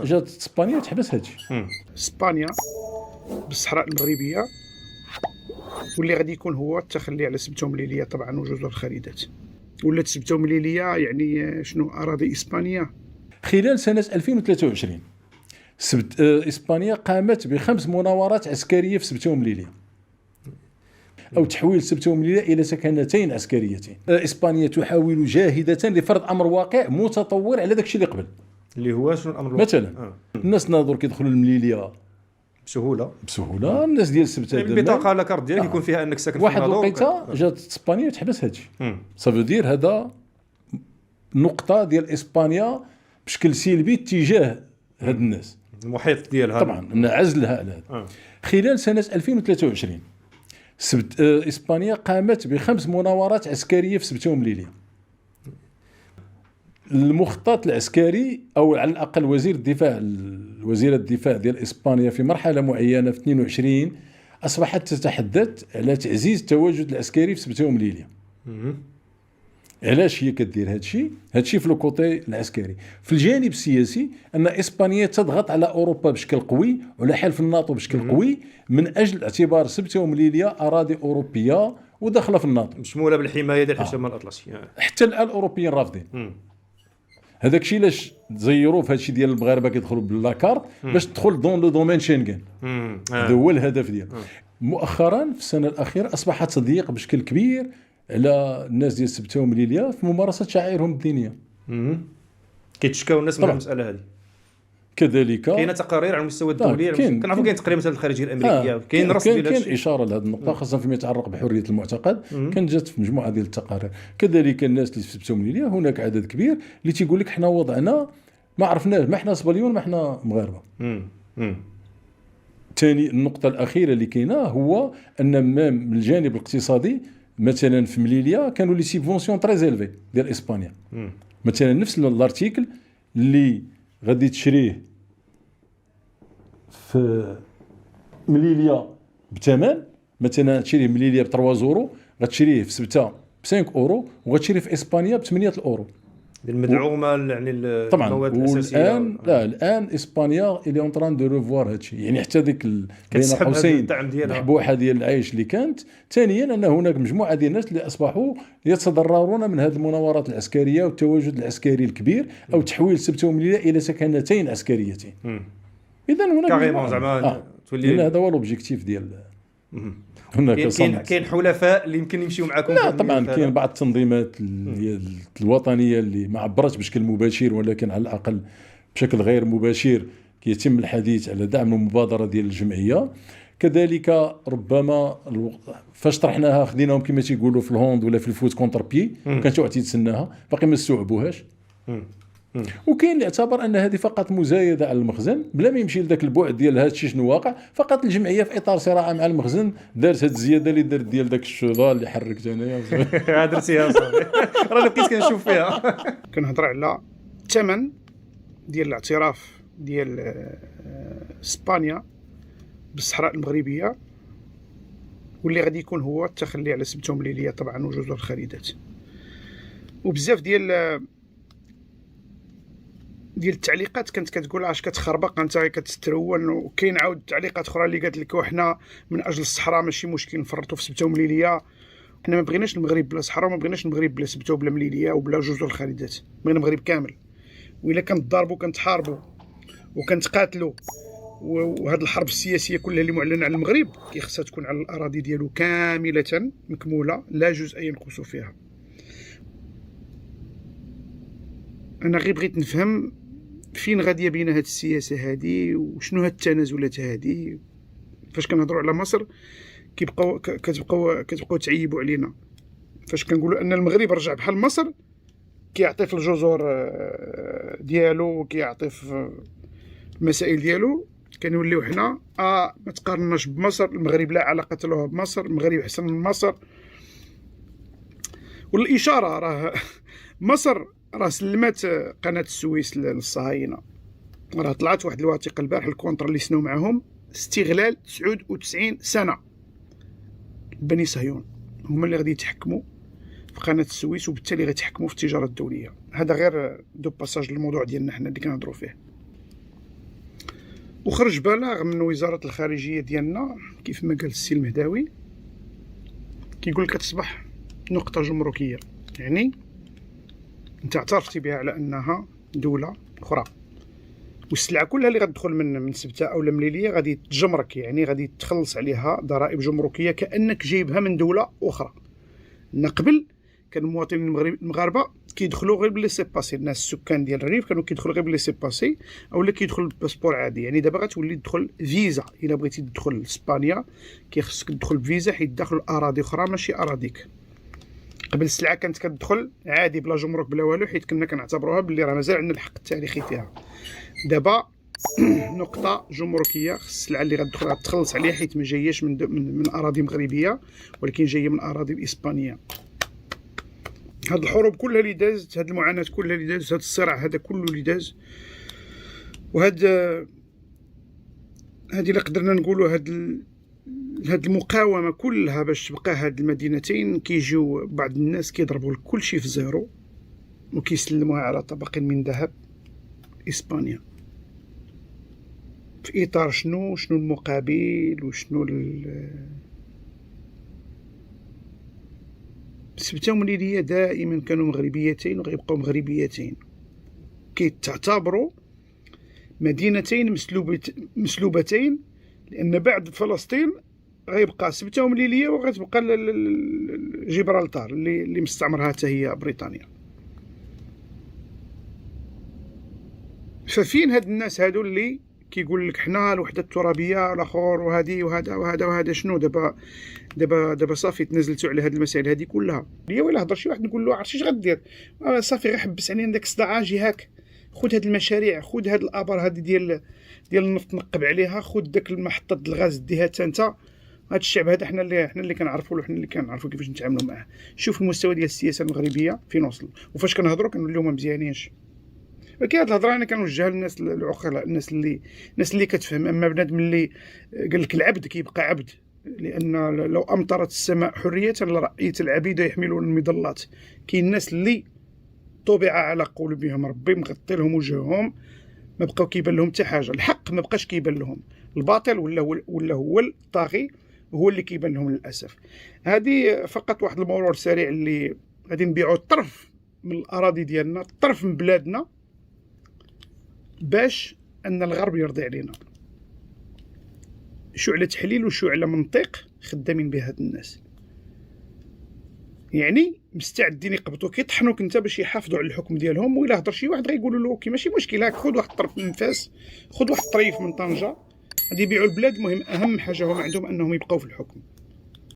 جات اسبانيا تحبس هادشي. اسبانيا بالصحراء المغربيه، واللي غادي يكون هو التخلي على سبته مليليه طبعا وجزر الخالدات، ولا سبته مليليه يعني شنو اراضي اسبانيا. خلال سنه 2023 اسبانيا قامت ب5 مناورات عسكريه في سبته ومليليه، او تحويل سبته ومليليه الى سكنتين عسكريتين. اسبانيا تحاول جاهده لفرض امر واقع متطور على داكشي اللي قبل، اللي هو شنو الامر مثلا الناس ناظر كيدخلوا المليليه بسهوله. الناس ديال سبته البطاقه لا كارت ديالك يكون فيها انك ساكن في واحد الناظور. الوقيته جات اسبانيا تحبس هادشي. صافي دير هذا نقطه ديال اسبانيا بشكل سلبي تجاه هاد الناس، المحيط ديالها طبعا من عزلها على هذا. خلال سنه 2023 اسبانيا قامت ب5 مناورات عسكريه في سبته ومليليه. المخطط العسكري او على الاقل وزير الدفاع ديال اسبانيا في مرحله معينه في 22 اصبحت تتحدث على تعزيز التواجد العسكري في سبته ومليليه. علاش هي كدير هادشي في الكوتي العسكري؟ في الجانب السياسي ان اسبانيا تضغط على اوروبا بشكل قوي وعلى حلف الناتو بشكل قوي من اجل اعتبار سبته ومليليه اراضي اوروبيه وداخله في الناتو مشموله بالحمايه ديال الحوش الشمال الاطلسي. حتى الان الاوروبيين رافضين هذاك الشيء. علاش تزيروا في هادشي ديال المغاربه كيدخلوا باللاكارت باش تدخل دون لو دومين شنغن. هذا هو الهدف ديالو. مؤخرا في السنه الاخيره اصبح تضييق بشكل كبير على الناس ديال سبته ومليليه في ممارسه شعائرهم الدينيه. كيتشكاو الناس من المساله هذه. كذلك كاينه تقارير على المستوى الدولي، كنعرفوا كاين تقرير مثلا الخارجيه الامريكيه، كاين رصد ديال كاين اشاره لهذه النقطه خاصه فيما يتعلق بحريه المعتقد. كانت جات في مجموعه ديال التقارير. كذلك الناس اللي في سبته ومليليه هناك عدد كبير اللي تيقول لك حنا وضعنا ما عرفناش، ما حنا صبليون ما حنا مغاربه. ثاني النقطه الاخيره اللي كاينه هو ان من الجانب الاقتصادي مثلا في مليليه كانوا لي سيبفونسيون تري زيلفي ديال اسبانيا. مثلا نفس الارتيكل اللي غادي تشريه في مليليه بثمن، مثلا تشريه مليليه ب 3 يورو غتشريه في سبته ب 5 يورو وغتشريه في اسبانيا ب 8 يورو. المدعومه يعني المواد الاساسيه. والان الان اسبانيا اللي اون تران دو ريفوار هادشي، يعني حتى ديك بين قوسين الحبوحه ديال العيش اللي كانت. ثانيا ان هناك مجموعه ديال الناس اللي اصبحوا يتضررون من هذه المناورات العسكريه والتواجد العسكري الكبير او تحويل سبته ومليليه الى سكنتين عسكريتين. اذا هناك كاريمون زعما تولي هذا هو الاوبجيكتيف ديال هناك كاين حلفاء اللي يمكن يمشيو معكم. لا طبعا كاين بعض التنظيمات الوطنيه اللي ما عبرتش بشكل مباشر ولكن على الاقل بشكل غير مباشر كيتم الحديث على دعم المبادره ديال الجمعيه. كذلك ربما فاش طرحناها خديناهم كما تيقولوا في الهوند ولا في الفوت كونتر بي، كانت واحد تيتسناها باقي ما استوعبوهاش. وكاين اللي اعتبر ان هذه فقط مزايده على المخزن بلا ما يمشي لذاك البعد ديال هذا الشيء شنو واقع. فقط الجمعيه في اطار صراع مع المخزن دارت هذه الزياده اللي درت ديال داك الشوضه اللي حركت انايا. درتيها صافي. راه بقيت كنشوف فيها. كنهضر على الثمن ديال الاعتراف ديال اسبانيا بالصحراء المغربيه، واللي غادي يكون هو التخلي على سبته ومليليه طبعا وجزر الخالدات. وبزاف ديال التعليقات كانت كتقول اش كتخربق انت كتسترون، وكاين عاود تعليقات اخرى اللي قالت لك وحنا من اجل الصحراء ماشي مشكل نفرطوا في سبته ومليليه. حنا ما بغيناش المغرب بلا صحراء وما بغيناش المغرب بلا سبته وبلا مليليه وبلا جزر الخالدات، بغينا المغرب كامل. وإلا كنتضاربوا كنتحاربوا وكنتقاتلوا وهذه الحرب السياسيه كلها اللي معلنه على المغرب خصها تكون على الاراضي ديالو كامله مكموله لا جزء ينقص فيها. انا غير بغيت نفهم فين غاديه بينا هذه السياسه هذه وشنو هاد التنازلات هذه. فاش كنهضروا على مصر كتبقاو تعيبوا علينا. فاش كنقولوا ان المغرب رجع بحال مصر كيعطي في الجزر ديالو وكيعطي في المسائل ديالو، كنوليو حنا ما تقارناش بمصر. المغرب لا علاقه له بمصر، المغرب احسن من مصر. والاشاره راه مصر راه سلمت قناه السويس للصهاينه. راه طلعت واحد الوثيقه البارح الكونتر اللي سناو معاهم استغلال 99 سنه. بني صهيون هما اللي غادي يتحكموا في قناه السويس وبالتالي غيتحكموا في التجاره الدوليه. هذا غير دو باساج للموضوع ديالنا حنا اللي كنهضروا فيه. وخرج بلاغ من وزارة الخارجية ديالنا كيف ما قال السي المهداوي، كيقول لك تصبح نقطة جمركية، يعني انت اعترفتي بها على انها دولة اخرى، والسلعة كلها اللي غتدخل من سبتة او مليلية غادي تجمرك، يعني غادي تخلص عليها ضرائب جمركية كأنك جايبها من دولة اخرى. قبل كان المواطنين المغاربه كيدخلوا غير بلي سي باسي، الناس السكان ديال الريف كانوا كيدخلوا غير بلي سي باسي اولا كيدخل بالباسبور عادي. يعني دابا غتولي تدخل فيزا، الا بغيتي تدخل لاسبانيا كيخصك تدخل بفيزا حيت داخل اراضي اخرى ماشي اراضيك. قبل السلعه كانت كتدخل عادي بلا جمرك بلا والو، حيت كنا كنعتبروها بلي راه مازال عندنا الحق التاريخي فيها. دابا نقطه جمركيه، السلعه اللي غتدخل غتخلص عليها حيت ما جاياش من اراضي مغربيه ولكن جايه من اراضي اسبانيه. هاد الحروب كلها اللي دازت، هاد المعاناة كلها اللي دازت، هاد الصراع هذا كله اللي داز، وهاد اللي قدرنا نقولوا هاد المقاومة كلها باش تبقى هاد المدينتين، كيجيو بعض الناس كيضربوا كل شيء في زيرو وكيسلموها على طبق من ذهب إسبانيا. في إطار شنو المقابل وشنو سبتة ومليلية دائما كانوا مغربيتين وغيبقاو مغربيتين، كيتعتبروا مدينتين مسلوبتين، لأن بعد فلسطين غيبقى سبتة ومليلية وغتبقى جبرالتار اللي مستعمرها حتى هي بريطانيا. ففين هاد الناس هادو اللي كيقول لك حنا الوحده الترابيه الاخر وهذه وهذا شنو دابا صافي تنزلتوا على هاد المسائل هذه كلها. ليا ولا هضر شي واحد نقول له عرفتي اش غدير، صافي غير حبس علينا داك الصداع، اجي هاك خذ هاد المشاريع، خذ هاد الابار هذه ديال النفط نقب عليها، خذ داك المحطه الغاز ديها حتى انت. هاد الشعب هذا حنا اللي كنعرفوا وحنا اللي كنعرفوا كيفاش نتعاملوا معاه. شوف المستوى ديال السياسه المغربيه فين وصل، وفاش كنهضروا كنوليو ما مزيانينش. ولكن هاد الهضره انا كنوجهها للناس العقلاء، الناس اللي كتفهم. اما بنادم اللي قال لك العبد كيبقى عبد، لان لو امطرت السماء حريه لرايت العبيد يحملون المظلات. كاين الناس اللي طبع على قلوبهم ربي مغطي لهم وجههم، ما بقاو كيبان لهم حتى حاجه. الحق ما بقاش كيبان لهم، الباطل ولا هو الطاغي هو اللي كيبان لهم للاسف. هذه فقط واحد المرور سريع اللي غادي نبيعوا الطرف من الاراضي ديالنا، الطرف من بلادنا، باش ان الغرب يرضي علينا. شو على تحليل وشو على منطق خدامين به هاد الناس، يعني مستعدين يقبطوك يطحنوك انت باش يحافظوا على الحكم ديالهم. وإلا هضر شي واحد غيقولوا له كي ماشي مشكل، هاك خذ واحد الطرف من فاس، خذ واحد الطريف من طنجة، غادي يبيعوا البلاد. المهم اهم حاجه هما عندهم انهم يبقاو في الحكم.